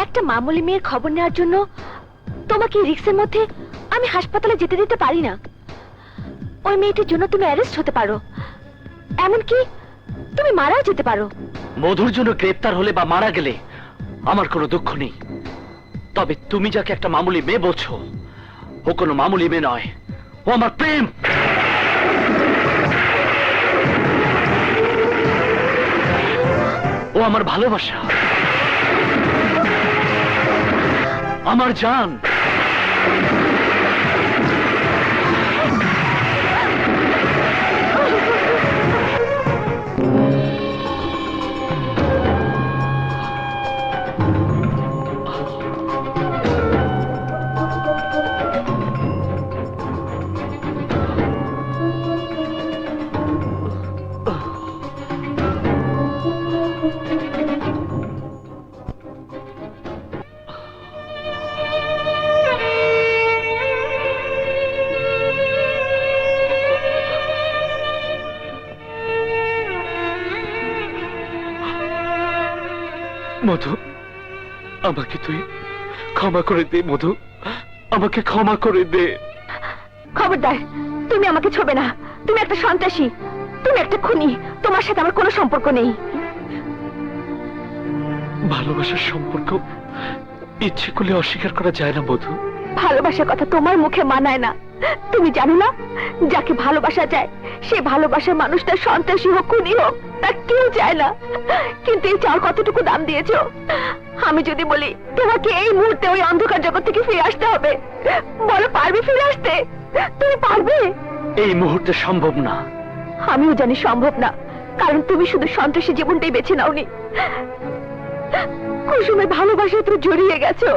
একটা মামুলি মেয়ের খবর নেওয়ার জন্য তোমাকে রিক্সের মধ্যে আমি হাসপাতালে যেতে দিতে পারি না। ওই মেয়েটির জন্য তুমি অ্যারেস্ট হতে পারো, এমনকি তুমি মারাও যেতে পারো। মধুর জন্য গ্রেপ্তার হলে বা মারা গেলে আমার কোনো দুঃখ নেই, তবে তুমি যাকে একটা মামুলি মেয়ে বলছো, ও কোনো মামুলি মেয়ে নয়, ও আমার প্রেম। ও আমার ভালোবাসা, আমার জান। মধু, আমাকে তুই ক্ষমা করে দে। মধু, আমাকে ক্ষমা করে দে। খবরদার, তুমি আমাকে ছোবে না। তুমি একটা সন্ত্রাসী, তুমি একটা খুনি। তোমার সাথে আমার কোনো সম্পর্ক নেই। ভালোবাসার সম্পর্ক ইচ্ছে করলে অস্বীকার করা যায় না মধু। ভালোবাসার কথা তোমার মুখে মানায় না। তুমি জানো না, যাকে ভালোবাসা যায় সে ভালোবাসার মানুষটা সন্ত্রাসী হোক, খুনি হোক, তা কেউ চায় না। কিন্তু এই চাওয়ার কতটুকু দাম দিয়েছো? আমি যদি বলি তোমাকে এই মুহূর্তে ওই অন্ধকার জগৎ থেকে ফিরে আসতে হবে, বলো পারবে ফিরে আসতে? তুমি পারবে? এই মুহূর্তে সম্ভব না। আমিও জানি সম্ভব না, কারণ তুমি শুধু সন্ত্রাসী জীবনটাই বেছে নাওনি, কুসুমের ভালোবাসায় তুমি জড়িয়ে গেছো।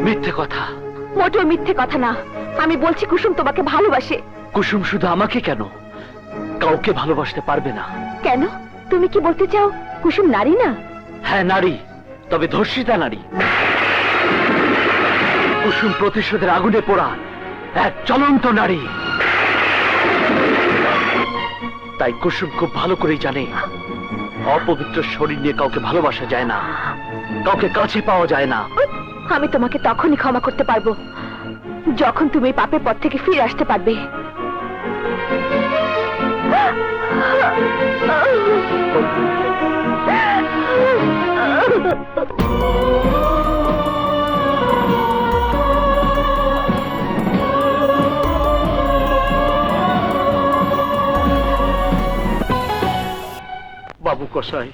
মিথ্যে কথা। মোটেও মিথ্যে কথা না। আমি বলছি কুসুম তোমাকে ভালোবাসে। কুসুম শুধু আমাকে কেন, কাউকে ভালোবাসতে পারবে না। কেন? তুমি কি বলতে চাও কুসুম নারী না? হ্যাঁ নারী, তবে ধর্ষিতা নারী। কুসুম প্রতিশোধের আগুনে পোড়া এক জ্বলন্ত নারী। তাই কুসুম খুব ভালো করেই জানে অপবিত্র শরীর নিয়ে কাউকে ভালোবাসা যায় না, কাউকে কাছে পাওয়া যায় না। আমি তোমাকে তখনই ক্ষমা করতে পারবো যখন তুমি পাপের পথ থেকে ফিরে আসতে পারবে। বাবু কসাই,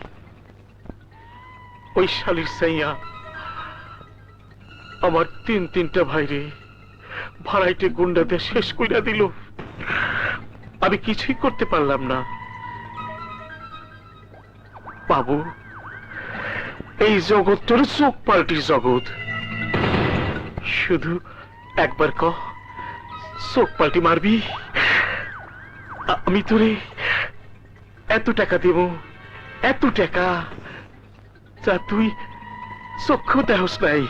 ওই শালির সাইয়া আমার তিনটা ভাইরে ভাড়াইটে গুন্ডাতে শেষ কইরা দিল। আমি কিছুই করতে পারলাম না। বাবু, এই জগৎটার চোখ পাল্টির জগৎ। শুধু একবার কহ, চোখ পাল্টি মারবি? আমি তোরে এত টাকা দেব, এত টাকা, যা তুই চক্ষু দেহস নাই।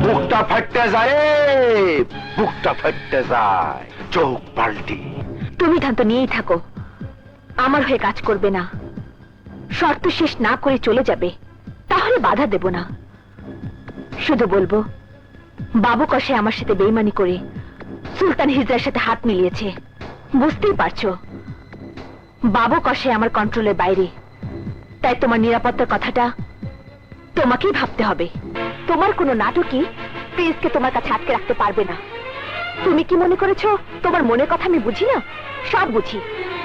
বুকটা ফাটতে যায়, বুকটা ফাটতে যায়, চোখ পাল্টি। তুমি ধান্ত নিয়েই থাকো, আমার হয়ে কাজ করবে না। শর্ত শেষ না করে চলে যাবে, তাহলে বাধা দেব না। শুধু বলবো বাবু কষে আমার সাথে বেইমানি করে সুলতান হিজরার সাথে হাত মিলিয়েছে। বুঝতেই পারছো বাবু কষে আমার কন্ট্রোলের বাইরে। তাই তোমার নিরাপত্তার কথাটা তোমাকেই ভাবতে হবে। তোমার কোনো নাটকই প্রিন্সকে তোমার কাছে আটকে রাখতে পারবে না। তুমি কি মনে করেছো তোমার মনের কথা আমি বুঝি না? সব বুঝি,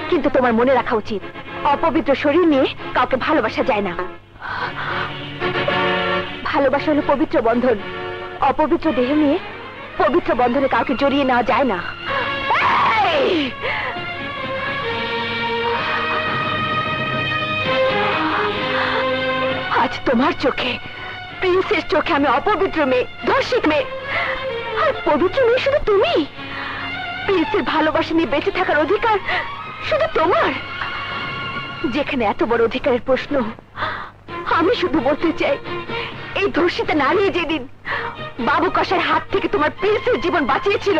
কিন্তু তোমার মনে রাখা উচিত অপবিত্র শরীর নিয়ে কাউকে ভালোবাসা যায় না। ভালোবাসা হলো পবিত্র বন্ধন, অপবিত্র দেহ নিয়ে পবিত্র বন্ধনে কাউকে জড়িয়ে নেওয়া যায় না। আজ তোমার চোখে, প্রিন্সের চোখে আমি অপবিত্র মেয়ে, ধর্ষিত মেয়ে। আর পবিত্র মেয়ে শুধু তুমি। প্রিন্সের ভালোবাসা নিয়ে বেঁচে থাকার অধিকার শুধু তোমার। যেখানে এত বড় অধিকারের প্রশ্ন, আমি শুধু বলতে চাই এই ধর্ষিতা নারী যেদিন বাবু কষার হাত থেকে তোমার প্রিন্সের জীবন বাঁচিয়েছিল,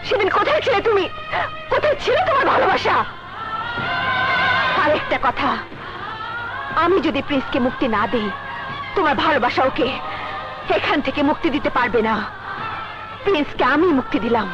সেদিন কোথায় ছিলে তুমি? কোথায় ছিল তোমার ভালোবাসা? আরেকটা কথা, আমি যদি প্রিন্সকে মুক্তি না দিই, তোমার ভালোবাসা ওকে এখান থেকে মুক্তি দিতে পারবে না। প্রিন্সকে আমি মুক্তি দিলাম।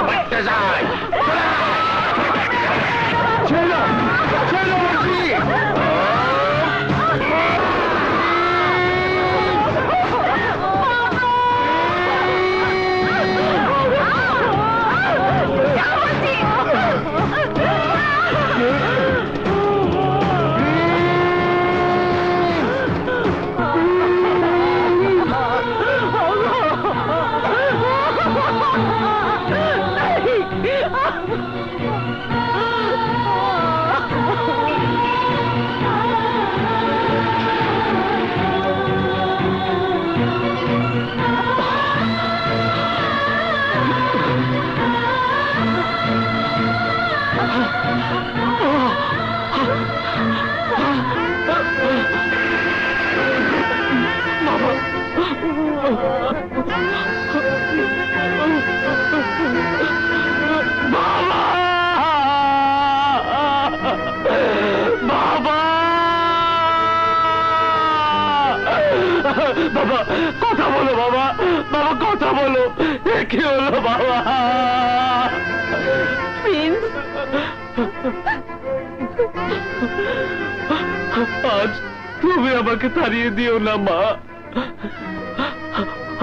ফাটতে যায়। ছেড়ো, ছেড়ো বলছি। বাবা, কথা বলো বাবা, বাবা কথা বলো। কি হলো বাবা? প্রিন্স, আজ তুমি আমাকে তাড়িয়ে দিও না মা।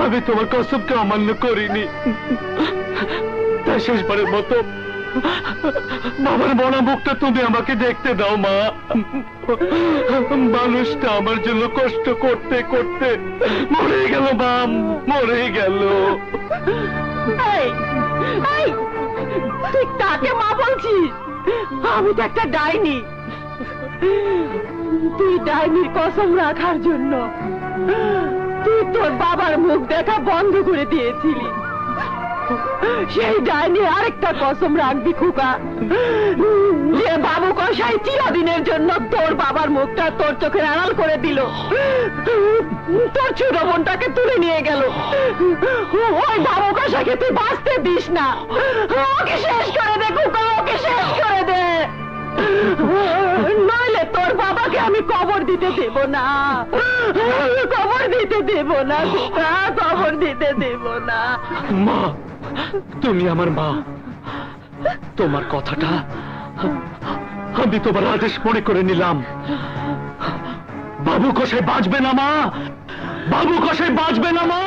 আমি তোমার কসমকে অমান্য করিনি। তাই শেষবারের মতো বাবার মরা মুখটা তুমি আমাকে দেখতে দাও মা। মানুষটা আমার জন্য কষ্ট করতে করতে মরে গেল মা, মরে গেল। তুই কাকে মা বলছিস? আমি তো একটা ডাইনি। তুই ডাইনির কসম রাখার জন্য তুই তোর বাবার মুখ দেখা বন্ধ করে দিয়েছিলি। সেই ডাইনি আরেকটা কসম রাখবি খোকা, যে বাবু কসাই চিরদিনের জন্য তোর বাবার মুখটা তোর চোখের আড়াল করে দিল, তোর ছোট বোনটাকে তুলে নিয়ে গেল। ওই বাবু কসাইকে তুই বাঁচতে দিস না। ওকে শেষ করে দে খোকা, ওকে শেষ করে দে, নইলে তোর বাবাকে আমি কবর দিতে দেব না। কবর দিতে দেব না খোকা, কবর দিতে দেব না। মা, তুমি আমার মা। তোমার কথাটা আমি তোমার আদেশ মনে করে নিলাম। বাবু কষাই বাঁচবে না মা, বাবু কষাই বাঁচবে না মা।